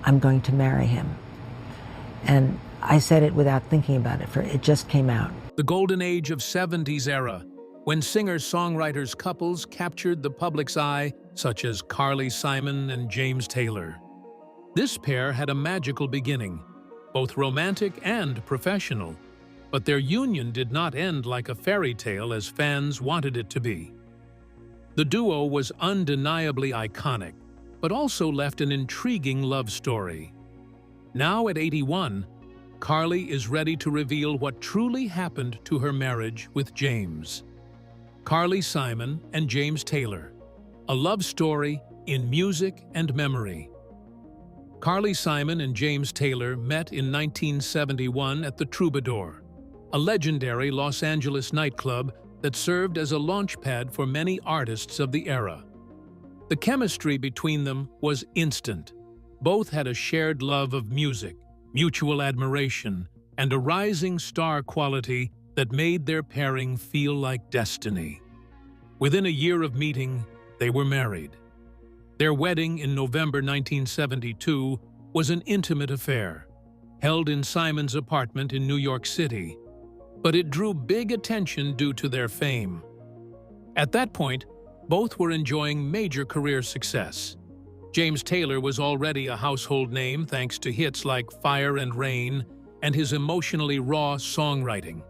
I'm going to marry him. And I said it without thinking about it, for it just came out. The golden age of 70s era, when singer-songwriters couples captured the public's eye, such as Carly Simon and James Taylor. This pair had a magical beginning, both romantic and professional, but their union did not end like a fairy tale as fans wanted it to be. The duo was undeniably iconic, but also left an intriguing love story. Now at 81, Carly is ready to reveal what truly happened to her marriage with James. Carly Simon and James Taylor, a love story in music and memory. Carly Simon and James Taylor met in 1971 at the Troubadour, a legendary Los Angeles nightclub that served as a launchpad for many artists of the era. The chemistry between them was instant. Both had a shared love of music, mutual admiration, and a rising star quality that made their pairing feel like destiny. Within a year of meeting, they were married. Their wedding in November 1972 was an intimate affair, held in Simon's apartment in New York City, but it drew big attention due to their fame. At that point, both were enjoying major career success. James Taylor was already a household name thanks to hits like Fire and Rain and his emotionally raw songwriting.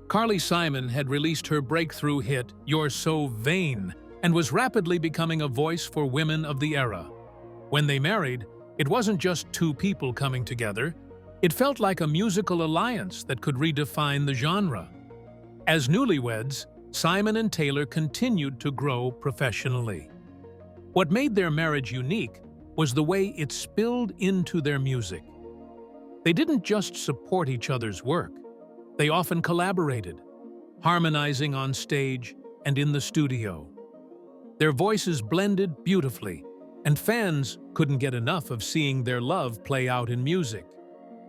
Carly Simon had released her breakthrough hit, You're So Vain, and was rapidly becoming a voice for women of the era. When they married, it wasn't just two people coming together. It felt like a musical alliance that could redefine the genre. As newlyweds, Simon and Taylor continued to grow professionally. What made their marriage unique was the way it spilled into their music. They didn't just support each other's work. They often collaborated, harmonizing on stage and in the studio. Their voices blended beautifully, and fans couldn't get enough of seeing their love play out in music.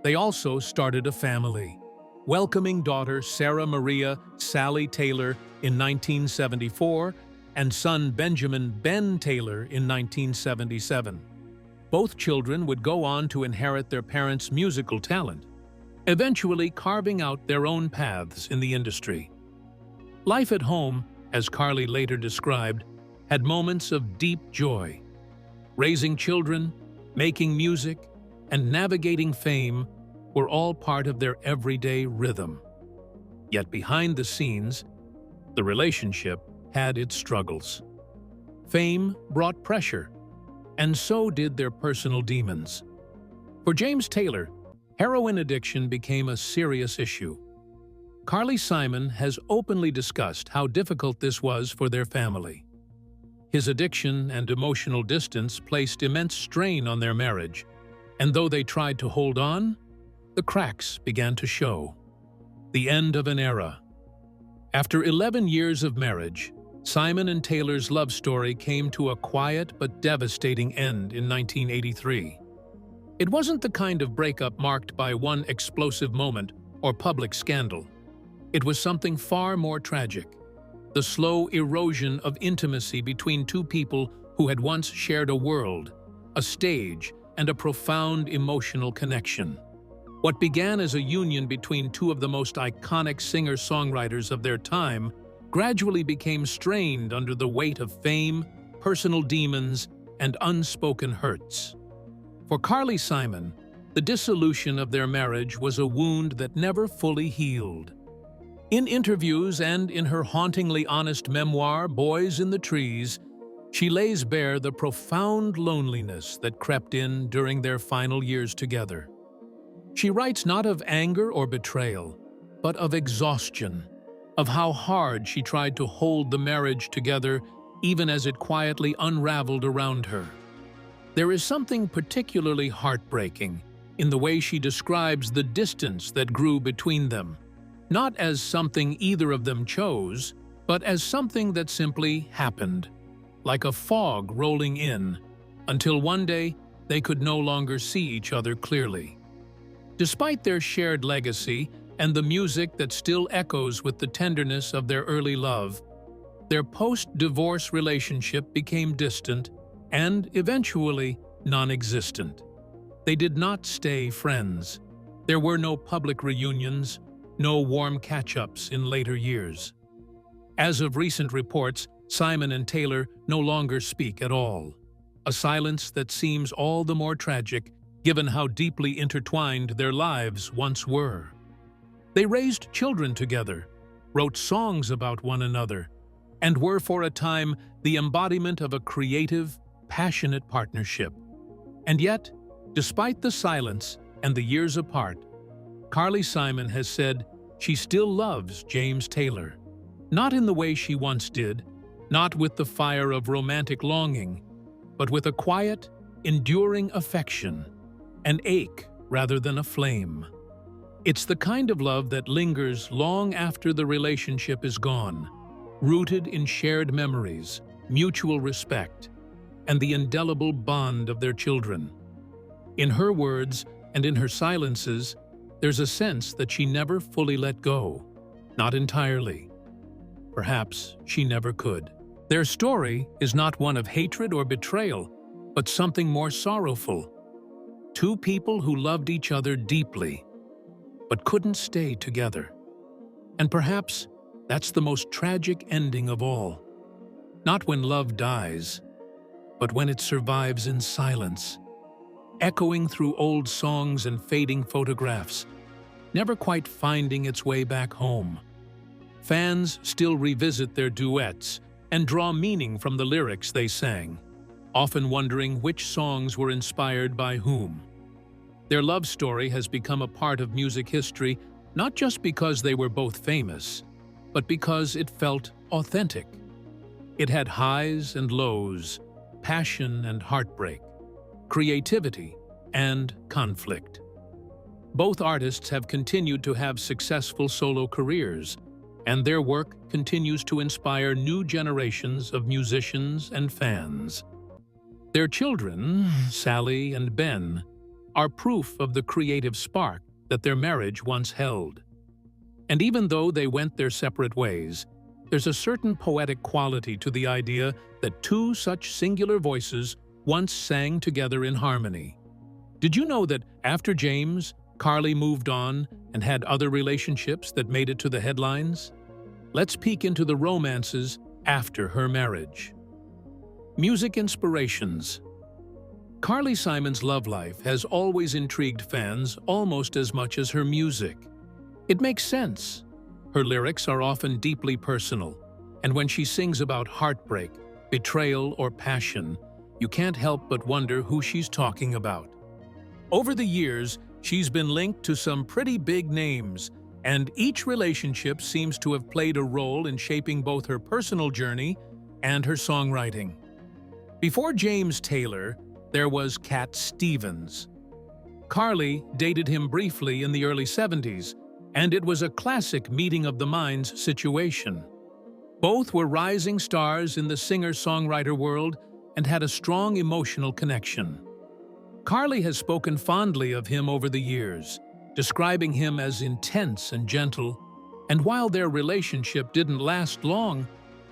They also started a family, welcoming daughter Sarah Maria Sally Taylor in 1974 and son Benjamin Ben Taylor in 1977. Both children would go on to inherit their parents' musical talent, eventually carving out their own paths in the industry. Life at home, as Carly later described, had moments of deep joy. Raising children, making music, and navigating fame were all part of their everyday rhythm. Yet behind the scenes, the relationship had its struggles. Fame brought pressure, and so did their personal demons. For James Taylor, heroin addiction became a serious issue. Carly Simon has openly discussed how difficult this was for their family. His addiction and emotional distance placed immense strain on their marriage, and though they tried to hold on, the cracks began to show. The end of an era. After 11 years of marriage, Simon and Taylor's love story came to a quiet but devastating end in 1983. It wasn't the kind of breakup marked by one explosive moment or public scandal. It was something far more tragic. The slow erosion of intimacy between two people who had once shared a world, a stage, and a profound emotional connection. What began as a union between two of the most iconic singer-songwriters of their time gradually became strained under the weight of fame, personal demons, and unspoken hurts. For Carly Simon, the dissolution of their marriage was a wound that never fully healed. In interviews and in her hauntingly honest memoir, Boys in the Trees, she lays bare the profound loneliness that crept in during their final years together. She writes not of anger or betrayal, but of exhaustion, of how hard she tried to hold the marriage together even as it quietly unraveled around her. There is something particularly heartbreaking in the way she describes the distance that grew between them, not as something either of them chose, but as something that simply happened, like a fog rolling in, until one day they could no longer see each other clearly. Despite their shared legacy and the music that still echoes with the tenderness of their early love, their post-divorce relationship became distant and eventually non-existent. they did not stay friends. There were no public reunions, no warm catch-ups in later years. As of recent reports, Simon and Taylor no longer speak at all, a silence that seems all the more tragic given how deeply intertwined their lives once were. They raised children together, wrote songs about one another, and were for a time the embodiment of a creative, passionate partnership. And yet, despite the silence and the years apart, Carly Simon has said she still loves James Taylor. Not in the way she once did, not with the fire of romantic longing, but with a quiet, enduring affection, an ache rather than a flame. It's the kind of love that lingers long after the relationship is gone, rooted in shared memories, mutual respect, and the indelible bond of their children. In her words and in her silences, there's a sense that she never fully let go, not entirely. Perhaps she never could. Their story is not one of hatred or betrayal, but something more sorrowful. Two people who loved each other deeply, but couldn't stay together. And perhaps that's the most tragic ending of all. Not when love dies, but when it survives in silence, echoing through old songs and fading photographs, never quite finding its way back home. Fans still revisit their duets and draw meaning from the lyrics they sang, often wondering which songs were inspired by whom. Their love story has become a part of music history not just because they were both famous, but because it felt authentic. It had highs and lows, passion and heartbreak, creativity and conflict. Both artists have continued to have successful solo careers, and their work continues to inspire new generations of musicians and fans. Their children, Sally and Ben, are proof of the creative spark that their marriage once held. And even though they went their separate ways, there's a certain poetic quality to the idea that two such singular voices once sang together in harmony. Did you know that after James, Carly moved on and had other relationships that made it to the headlines? Let's peek into the romances after her marriage. Music inspirations. Carly Simon's love life has always intrigued fans almost as much as her music. It makes sense. Her lyrics are often deeply personal, and when she sings about heartbreak, betrayal, or passion, you can't help but wonder who she's talking about. Over the years, she's been linked to some pretty big names, and each relationship seems to have played a role in shaping both her personal journey and her songwriting. Before James Taylor, there was Cat Stevens. Carly dated him briefly in the early 70s, and it was a classic meeting of the minds situation. Both were rising stars in the singer-songwriter world and had a strong emotional connection. Carly has spoken fondly of him over the years, describing him as intense and gentle, and while their relationship didn't last long,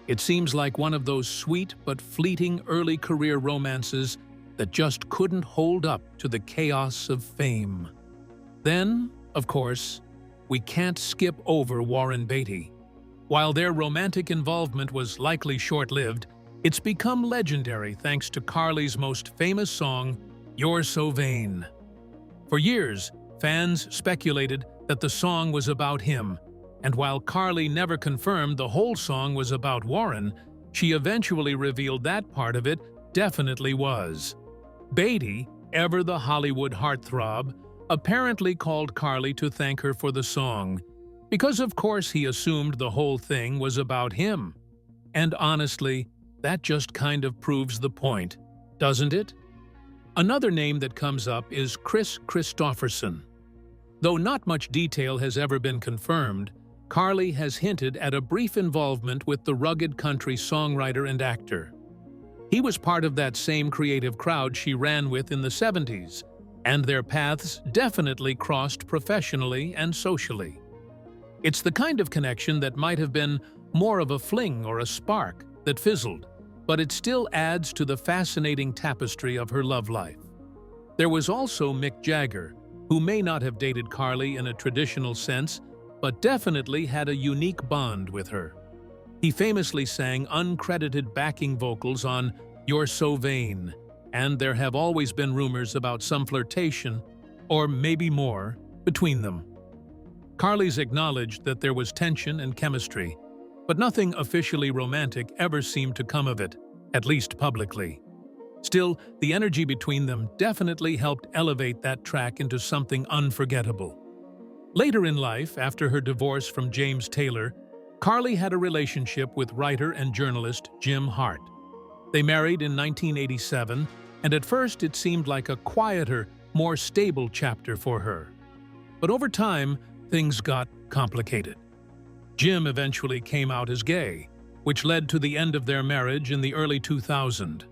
it seems like one of those sweet but fleeting early career romances that just couldn't hold up to the chaos of fame. Then, of course, we can't skip over Warren Beatty. While their romantic involvement was likely short-lived, it's become legendary thanks to Carly's most famous song, "You're So Vain." For years, fans speculated that the song was about him, and while Carly never confirmed the whole song was about Warren, she eventually revealed that part of it definitely was. Beatty, ever the Hollywood heartthrob, apparently called Carly to thank her for the song, because of course he assumed the whole thing was about him. And honestly, that just kind of proves the point, doesn't it? Another name that comes up is Kris Kristofferson. Though not much detail has ever been confirmed, Carly has hinted at a brief involvement with the rugged country songwriter and actor. He was part of that same creative crowd she ran with in the 70s, and their paths definitely crossed professionally and socially. It's the kind of connection that might have been more of a fling or a spark that fizzled, but it still adds to the fascinating tapestry of her love life. There was also Mick Jagger, who may not have dated Carly in a traditional sense, but definitely had a unique bond with her. He famously sang uncredited backing vocals on "You're So Vain," and there have always been rumors about some flirtation, or maybe more, between them. Carly's acknowledged that there was tension and chemistry, but nothing officially romantic ever seemed to come of it, at least publicly. Still, the energy between them definitely helped elevate that track into something unforgettable. Later in life, after her divorce from James Taylor, Carly had a relationship with writer and journalist Jim Hart. They married in 1987, and at first it seemed like a quieter, more stable chapter for her. But over time, things got complicated. Jim eventually came out as gay, which led to the end of their marriage in the early 2000s.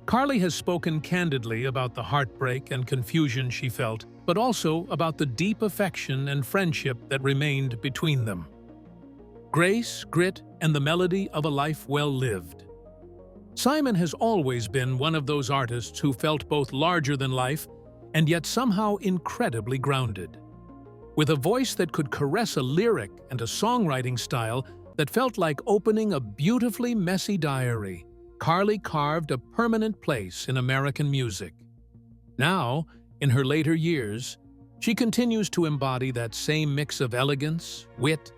Carly has spoken candidly about the heartbreak and confusion she felt, but also about the deep affection and friendship that remained between them. Grace, grit, and the melody of a life well lived. Simon has always been one of those artists who felt both larger than life and yet somehow incredibly grounded. With a voice that could caress a lyric and a songwriting style that felt like opening a beautifully messy diary, Carly carved a permanent place in American music. Now, in her later years, she continues to embody that same mix of elegance, wit,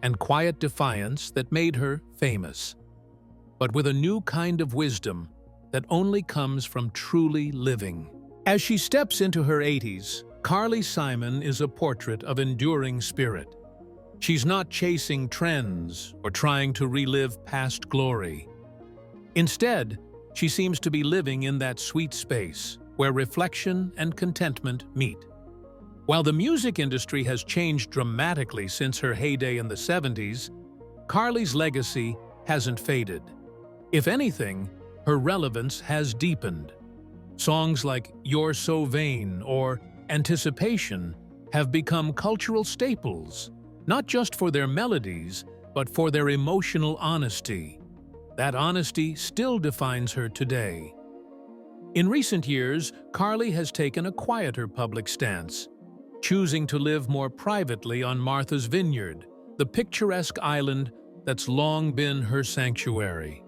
and quiet defiance that made her famous, but with a new kind of wisdom that only comes from truly living. As she steps into her 80s, Carly Simon is a portrait of enduring spirit. She's not chasing trends or trying to relive past glory. Instead, she seems to be living in that sweet space where reflection and contentment meet. While the music industry has changed dramatically since her heyday in the 70s, Carly's legacy hasn't faded. If anything, her relevance has deepened. Songs like "You're So Vain" or "Anticipation" have become cultural staples, not just for their melodies, but for their emotional honesty. That honesty still defines her today. In recent years, Carly has taken a quieter public stance, choosing to live more privately on Martha's Vineyard, the picturesque island that's long been her sanctuary.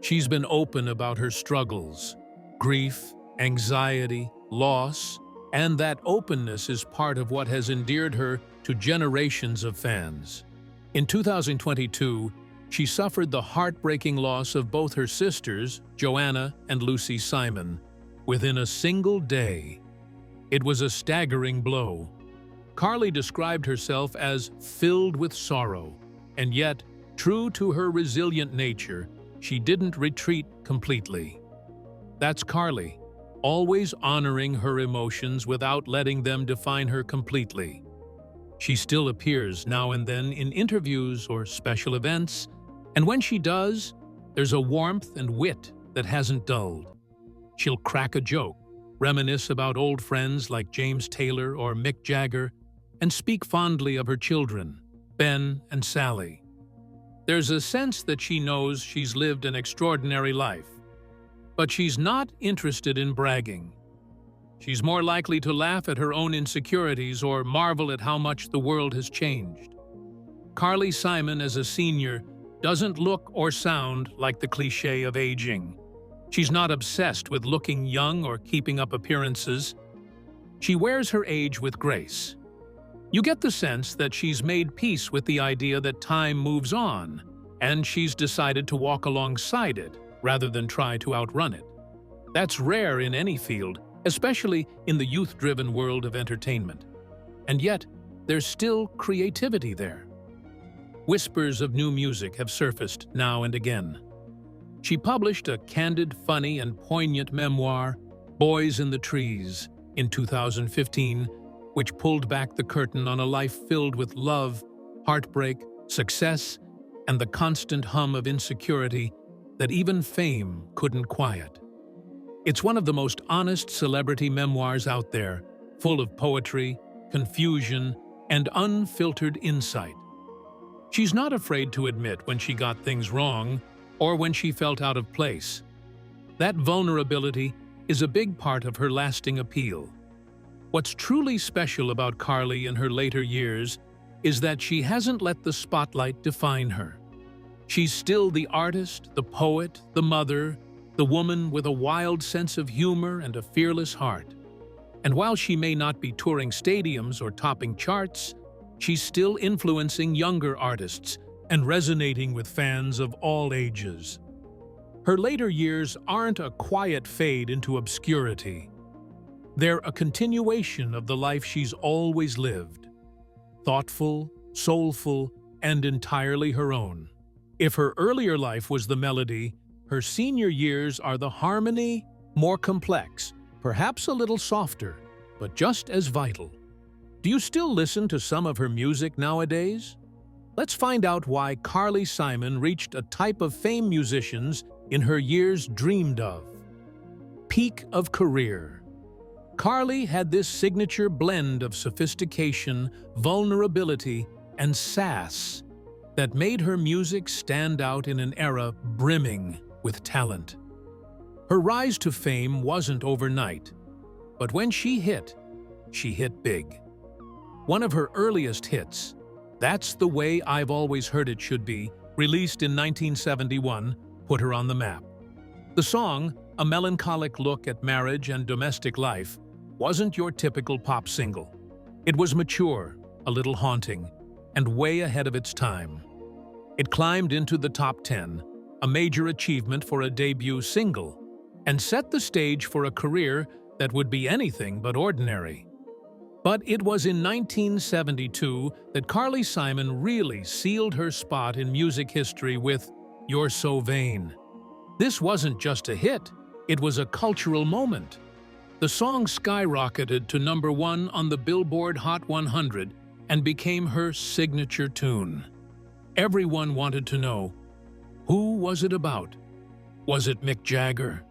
She's been open about her struggles, grief, anxiety, loss, and that openness is part of what has endeared her to generations of fans. In 2022, she suffered the heartbreaking loss of both her sisters, Joanna and Lucy Simon, within a single day. It was a staggering blow. Carly described herself as filled with sorrow, and yet, true to her resilient nature, she didn't retreat completely. That's Carly, always honoring her emotions without letting them define her completely. She still appears now and then in interviews or special events, and when she does, there's a warmth and wit that hasn't dulled. She'll crack a joke, reminisce about old friends like James Taylor or Mick Jagger, and speak fondly of her children, Ben and Sally. There's a sense that she knows she's lived an extraordinary life, but she's not interested in bragging. She's more likely to laugh at her own insecurities or marvel at how much the world has changed. Carly Simon, as a senior, doesn't look or sound like the cliché of aging. She's not obsessed with looking young or keeping up appearances. She wears her age with grace. You get the sense that she's made peace with the idea that time moves on, and she's decided to walk alongside it rather than try to outrun it. That's rare in any field, especially in the youth-driven world of entertainment. And yet, there's still creativity there. Whispers of new music have surfaced now and again. She published a candid, funny, and poignant memoir, Boys in the Trees, in 2015, which pulled back the curtain on a life filled with love, heartbreak, success, and the constant hum of insecurity that even fame couldn't quiet. It's one of the most honest celebrity memoirs out there, full of poetry, confusion, and unfiltered insight. She's not afraid to admit when she got things wrong or when she felt out of place. That vulnerability is a big part of her lasting appeal. What's truly special about Carly in her later years is that she hasn't let the spotlight define her. She's still the artist, the poet, the mother, the woman with a wild sense of humor and a fearless heart. And while she may not be touring stadiums or topping charts, she's still influencing younger artists and resonating with fans of all ages. Her later years aren't a quiet fade into obscurity. They're a continuation of the life she's always lived. Thoughtful, soulful, and entirely her own. If her earlier life was the melody, her senior years are the harmony, more complex, perhaps a little softer, but just as vital. Do you still listen to some of her music nowadays? Let's find out why Carly Simon reached a type of fame musicians in her years dreamed of. Peak of career. Carly had this signature blend of sophistication, vulnerability, and sass that made her music stand out in an era brimming with talent. Her rise to fame wasn't overnight, but when she hit big. One of her earliest hits, That's the Way I've Always Heard It Should Be, released in 1971, put her on the map. The song, a melancholic look at marriage and domestic life, wasn't your typical pop single. It was mature, a little haunting, and way ahead of its time. It climbed into the top 10, a major achievement for a debut single, and set the stage for a career that would be anything but ordinary. But it was in 1972 that Carly Simon really sealed her spot in music history with You're So Vain. This wasn't just a hit, it was a cultural moment. The song skyrocketed to #1 on the Billboard Hot 100 and became her signature tune. Everyone wanted to know, who was it about? Was it Mick Jagger?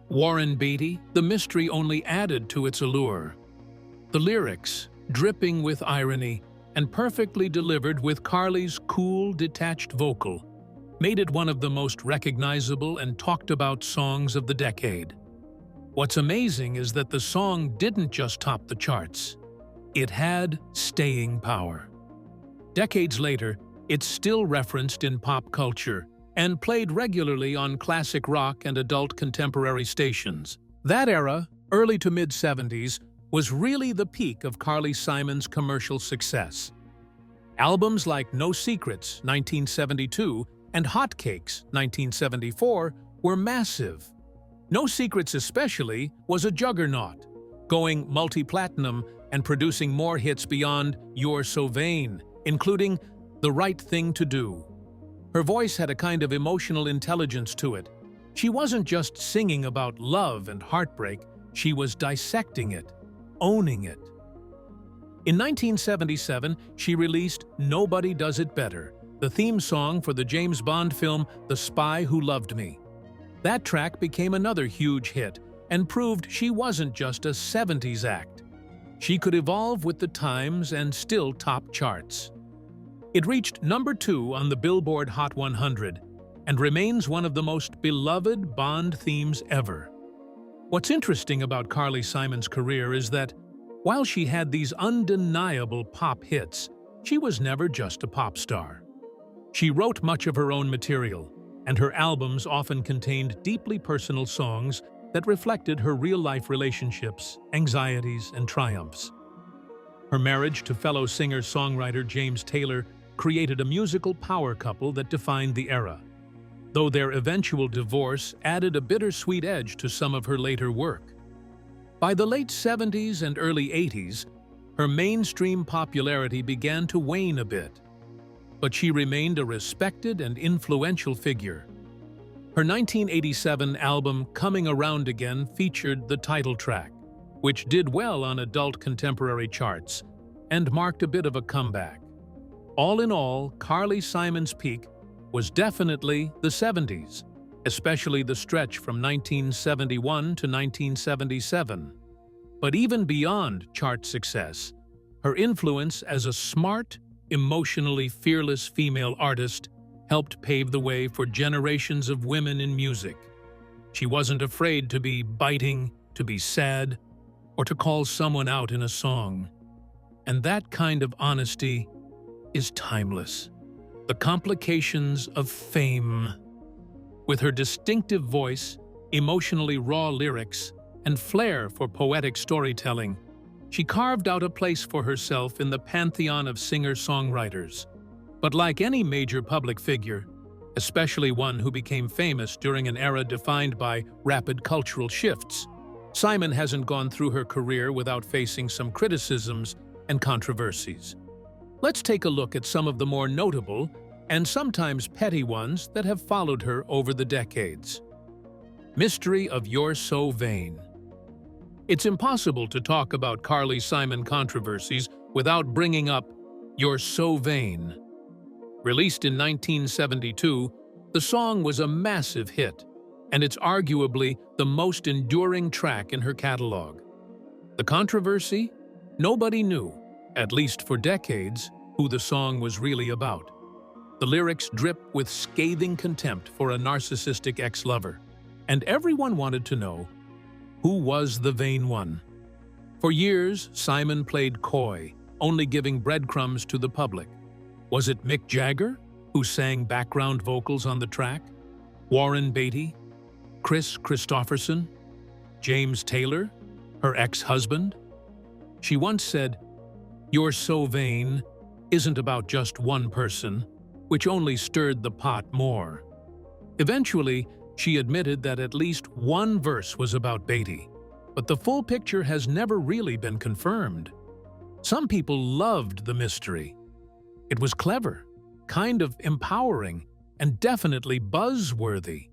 Warren Beatty? The mystery only added to its allure. The lyrics, dripping with irony and perfectly delivered with Carly's cool, detached vocal, made it one of the most recognizable and talked-about songs of the decade. What's amazing is that the song didn't just top the charts. It had staying power. Decades later, it's still referenced in pop culture and played regularly on classic rock and adult contemporary stations. That era, early to mid-70s, was really the peak of Carly Simon's commercial success. Albums like No Secrets, 1972, and Hot Cakes, 1974, were massive. No Secrets especially was a juggernaut, going multi-platinum and producing more hits beyond You're So Vain, including The Right Thing to Do. Her voice had a kind of emotional intelligence to it. She wasn't just singing about love and heartbreak, she was dissecting it, owning it. In 1977, she released Nobody Does It Better, the theme song for the James Bond film The Spy Who Loved Me. That track became another huge hit and proved she wasn't just a 70s act. She could evolve with the times and still top charts. It reached #2 on the Billboard Hot 100 and remains one of the most beloved Bond themes ever. What's interesting about Carly Simon's career is that, while she had these undeniable pop hits, she was never just a pop star. She wrote much of her own material, and her albums often contained deeply personal songs that reflected her real-life relationships, anxieties, and triumphs. Her marriage to fellow singer-songwriter James Taylor created a musical power couple that defined the era, though their eventual divorce added a bittersweet edge to some of her later work. By the late 70s and early 80s, her mainstream popularity began to wane a bit, but she remained a respected and influential figure. Her 1987 album Coming Around Again featured the title track, which did well on adult contemporary charts and marked a bit of a comeback. All in all, Carly Simon's peak was definitely the 70s, especially the stretch from 1971 to 1977. But even beyond chart success, her influence as a smart, emotionally fearless female artist helped pave the way for generations of women in music. She wasn't afraid to be biting, to be sad, or to call someone out in a song. And that kind of honesty is timeless. The complications of fame. With her distinctive voice, emotionally raw lyrics, and flair for poetic storytelling, she carved out a place for herself in the pantheon of singer-songwriters. But like any major public figure, especially one who became famous during an era defined by rapid cultural shifts, Simon hasn't gone through her career without facing some criticisms and controversies. Let's take a look at some of the more notable and sometimes petty ones that have followed her over the decades. Mystery of You're So Vain. It's impossible to talk about Carly Simon controversies without bringing up You're So Vain. Released in 1972, the song was a massive hit, and it's arguably the most enduring track in her catalog. The controversy? Nobody knew, at least for decades, who the song was really about. The lyrics drip with scathing contempt for a narcissistic ex-lover, and everyone wanted to know, who was the vain one? For years, Simon played coy, only giving breadcrumbs to the public. Was it Mick Jagger, who sang background vocals on the track? Warren Beatty? Chris Christopherson? James Taylor? Her ex-husband? She once said, "You're So Vain" isn't about just one person, which only stirred the pot more. Eventually, she admitted that at least one verse was about Beatty, but the full picture has never really been confirmed. Some people loved the mystery. It was clever, kind of empowering, and definitely buzzworthy.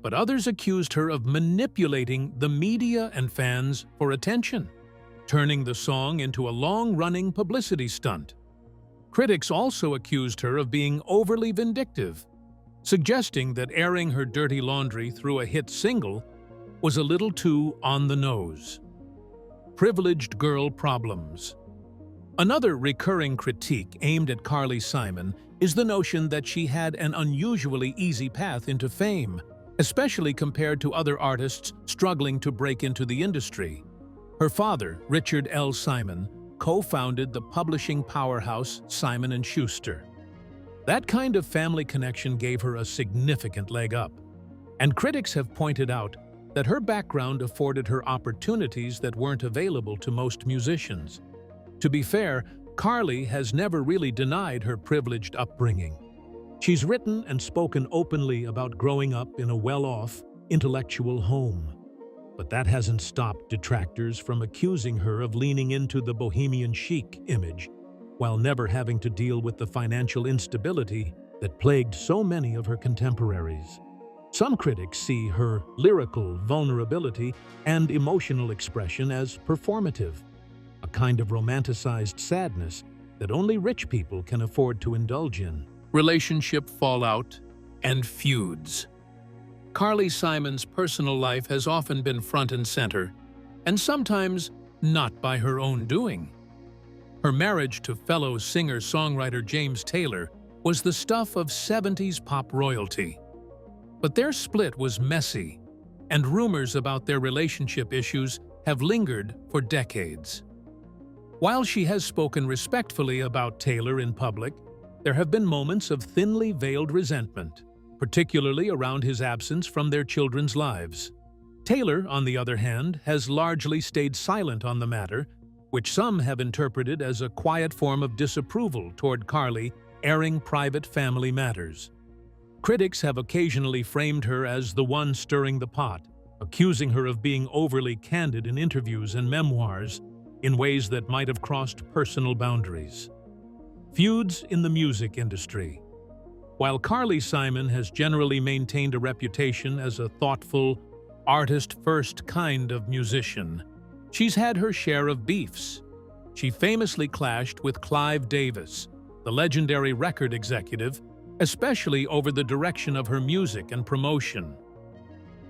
But others accused her of manipulating the media and fans for attention, turning the song into a long-running publicity stunt. Critics also accused her of being overly vindictive, suggesting that airing her dirty laundry through a hit single was a little too on the nose. Privileged girl problems. Another recurring critique aimed at Carly Simon is the notion that she had an unusually easy path into fame, especially compared to other artists struggling to break into the industry. Her father, Richard L. Simon, co-founded the publishing powerhouse Simon & Schuster. That kind of family connection gave her a significant leg up, and critics have pointed out that her background afforded her opportunities that weren't available to most musicians. To be fair, Carly has never really denied her privileged upbringing. She's written and spoken openly about growing up in a well-off, intellectual home. But that hasn't stopped detractors from accusing her of leaning into the bohemian chic image, while never having to deal with the financial instability that plagued so many of her contemporaries. Some critics see her lyrical vulnerability and emotional expression as performative, a kind of romanticized sadness that only rich people can afford to indulge in. Relationship fallout and feuds. Carly Simon's personal life has often been front and center, and sometimes not by her own doing. Her marriage to fellow singer-songwriter James Taylor was the stuff of 70s pop royalty. But their split was messy, and rumors about their relationship issues have lingered for decades. While she has spoken respectfully about Taylor in public, there have been moments of thinly veiled resentment, particularly around his absence from their children's lives. Taylor, on the other hand, has largely stayed silent on the matter, which some have interpreted as a quiet form of disapproval toward Carly airing private family matters. Critics have occasionally framed her as the one stirring the pot, accusing her of being overly candid in interviews and memoirs in ways that might have crossed personal boundaries. Feuds in the music industry. While Carly Simon has generally maintained a reputation as a thoughtful, artist-first kind of musician, she's had her share of beefs. She famously clashed with Clive Davis, the legendary record executive, especially over the direction of her music and promotion.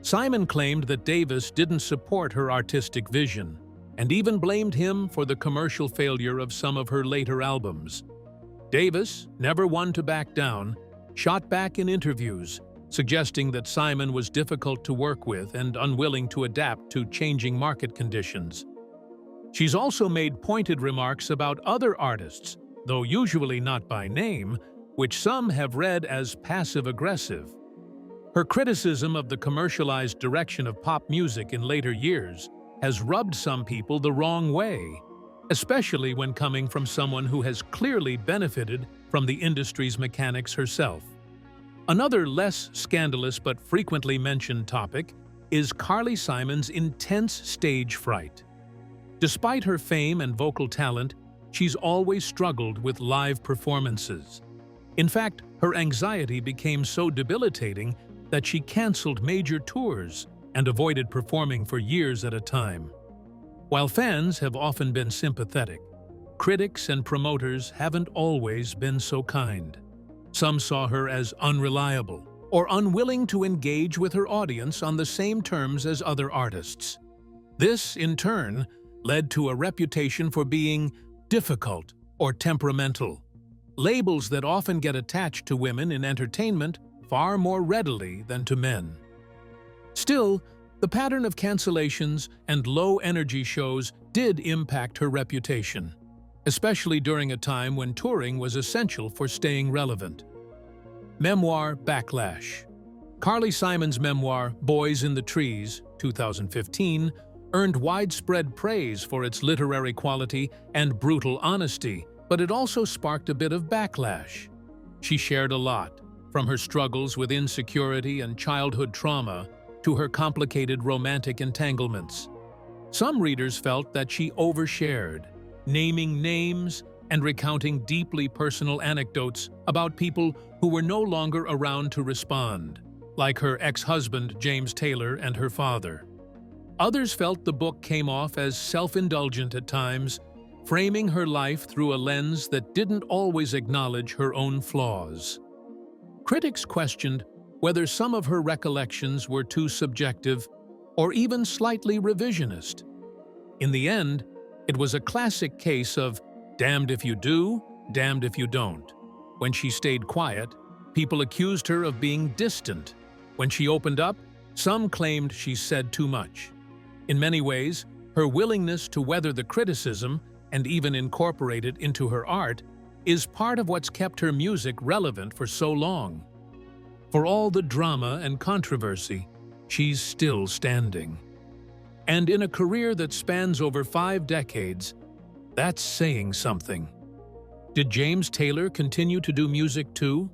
Simon claimed that Davis didn't support her artistic vision, and even blamed him for the commercial failure of some of her later albums. Davis, never one to back down, shot back in interviews, suggesting that Simon was difficult to work with and unwilling to adapt to changing market conditions. She's also made pointed remarks about other artists, though usually not by name, which some have read as passive-aggressive. Her criticism of the commercialized direction of pop music in later years has rubbed some people the wrong way, especially when coming from someone who has clearly benefited from the industry's mechanics herself. Another less scandalous but frequently mentioned topic is Carly Simon's intense stage fright. Despite her fame and vocal talent, she's always struggled with live performances. In fact, her anxiety became so debilitating that she canceled major tours and avoided performing for years at a time. While fans have often been sympathetic, critics and promoters haven't always been so kind. Some saw her as unreliable or unwilling to engage with her audience on the same terms as other artists. This, in turn, led to a reputation for being difficult or temperamental, labels that often get attached to women in entertainment far more readily than to men. Still, the pattern of cancellations and low-energy shows did impact her reputation, especially during a time when touring was essential for staying relevant. Memoir backlash. Carly Simon's memoir, Boys in the Trees, 2015, earned widespread praise for its literary quality and brutal honesty, but it also sparked a bit of backlash. She shared a lot, from her struggles with insecurity and childhood trauma to her complicated romantic entanglements. Some readers felt that she overshared, naming names and recounting deeply personal anecdotes about people who were no longer around to respond, like her ex-husband James Taylor and her father. Others felt the book came off as self-indulgent at times, framing her life through a lens that didn't always acknowledge her own flaws. Critics questioned whether some of her recollections were too subjective or even slightly revisionist. In the end, it was a classic case of damned if you do, damned if you don't. When she stayed quiet, people accused her of being distant. When she opened up, some claimed she said too much. In many ways, her willingness to weather the criticism and even incorporate it into her art is part of what's kept her music relevant for so long. For all the drama and controversy, she's still standing. And in a career that spans over 5 decades, that's saying something. Did James Taylor continue to do music too?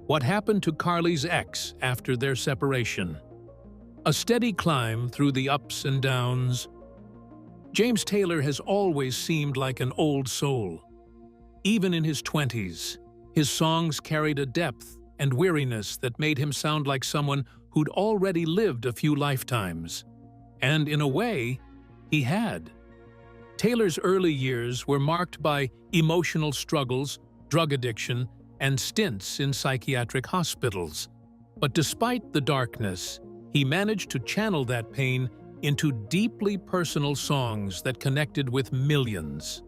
What happened to Carly's ex after their separation? A steady climb through the ups and downs. James Taylor has always seemed like an old soul. Even in his 20s, his songs carried a depth and weariness that made him sound like someone who'd already lived a few lifetimes. And in a way, he had. Taylor's early years were marked by emotional struggles, drug addiction, and stints in psychiatric hospitals. But despite the darkness, he managed to channel that pain into deeply personal songs that connected with millions.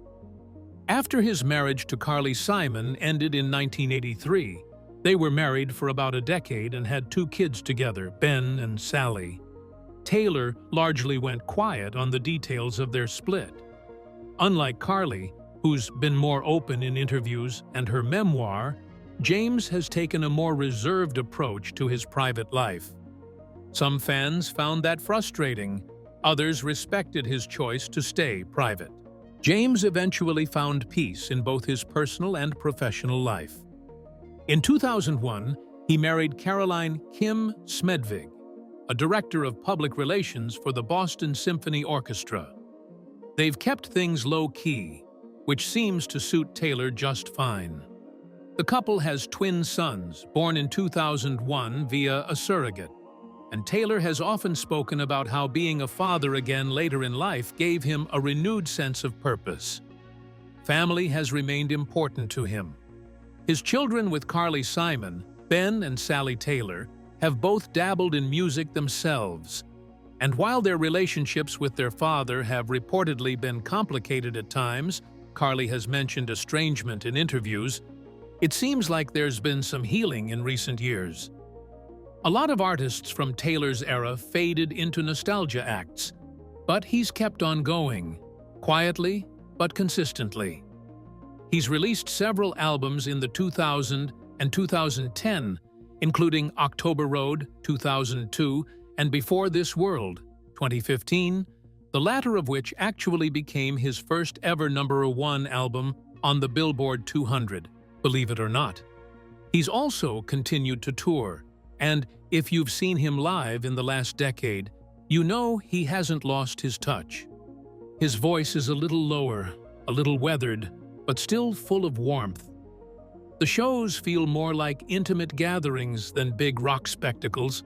After his marriage to Carly Simon ended in 1983, they were married for about a decade and had 2 kids together, Ben and Sally. Taylor largely went quiet on the details of their split. Unlike Carly, who's been more open in interviews and her memoir, James has taken a more reserved approach to his private life. Some fans found that frustrating. Others respected his choice to stay private. James eventually found peace in both his personal and professional life. In 2001, he married Caroline Kim Smedvig, a director of public relations for the Boston Symphony Orchestra. They've kept things low-key, which seems to suit Taylor just fine. The couple has twin sons, born in 2001 via a surrogate, and Taylor has often spoken about how being a father again later in life gave him a renewed sense of purpose. Family has remained important to him. His children with Carly Simon, Ben and Sally Taylor, have both dabbled in music themselves, and while their relationships with their father have reportedly been complicated at times, Carly has mentioned estrangement in interviews, it seems like there's been some healing in recent years. A lot of artists from Taylor's era faded into nostalgia acts, but he's kept on going, quietly but consistently. He's released several albums in the 2000 and 2010, including October Road, 2002, and Before This World, 2015, the latter of which actually became his first ever #1 album on the Billboard 200, believe it or not. He's also continued to tour, and if you've seen him live in the last decade, you know he hasn't lost his touch. His voice is a little lower, a little weathered, but still full of warmth. The shows feel more like intimate gatherings than big rock spectacles.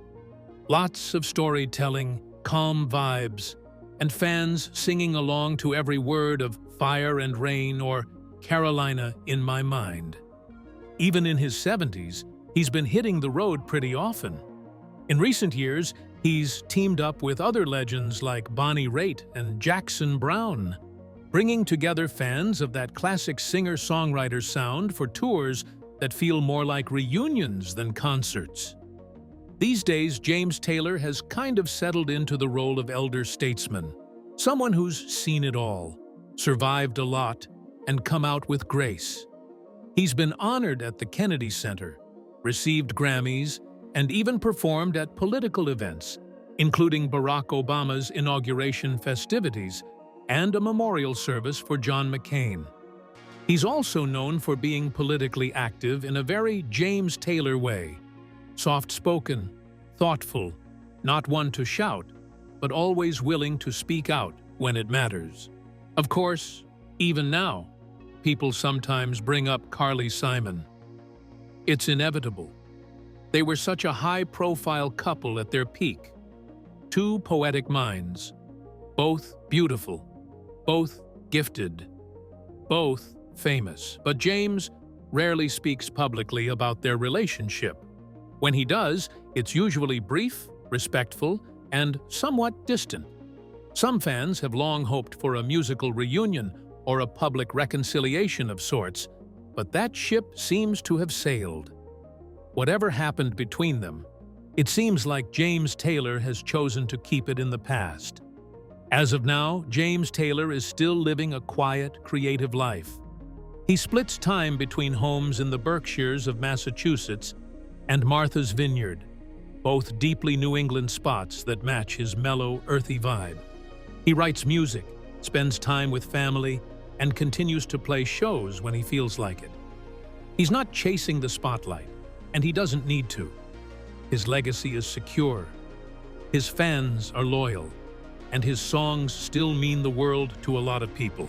Lots of storytelling, calm vibes, and fans singing along to every word of Fire and Rain or Carolina in My Mind. Even in his 70s, he's been hitting the road pretty often. In recent years, he's teamed up with other legends like Bonnie Raitt and Jackson Browne, bringing together fans of that classic singer-songwriter sound for tours that feel more like reunions than concerts. These days, James Taylor has kind of settled into the role of elder statesman, someone who's seen it all, survived a lot, and come out with grace. He's been honored at the Kennedy Center, received Grammys, and even performed at political events, including Barack Obama's inauguration festivities and a memorial service for John McCain. He's also known for being politically active in a very James Taylor way, soft-spoken, thoughtful, not one to shout, but always willing to speak out when it matters. Of course, even now, people sometimes bring up Carly Simon. It's inevitable. They were such a high-profile couple at their peak. Two poetic minds, both beautiful, both gifted, both famous. But James rarely speaks publicly about their relationship. When he does, it's usually brief, respectful, and somewhat distant. Some fans have long hoped for a musical reunion or a public reconciliation of sorts, but that ship seems to have sailed. Whatever happened between them, it seems like James Taylor has chosen to keep it in the past. As of now, James Taylor is still living a quiet, creative life. He splits time between homes in the Berkshires of Massachusetts and Martha's Vineyard, both deeply New England spots that match his mellow, earthy vibe. He writes music, spends time with family, and continues to play shows when he feels like it. He's not chasing the spotlight, and he doesn't need to. His legacy is secure. His fans are loyal, and his songs still mean the world to a lot of people.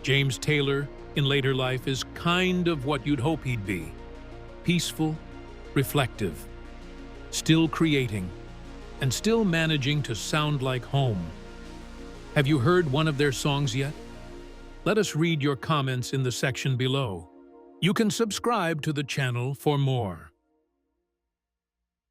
James Taylor, in later life, is kind of what you'd hope he'd be. Peaceful, reflective, still creating, and still managing to sound like home. Have you heard one of their songs yet? Let us read your comments in the section below. You can subscribe to the channel for more.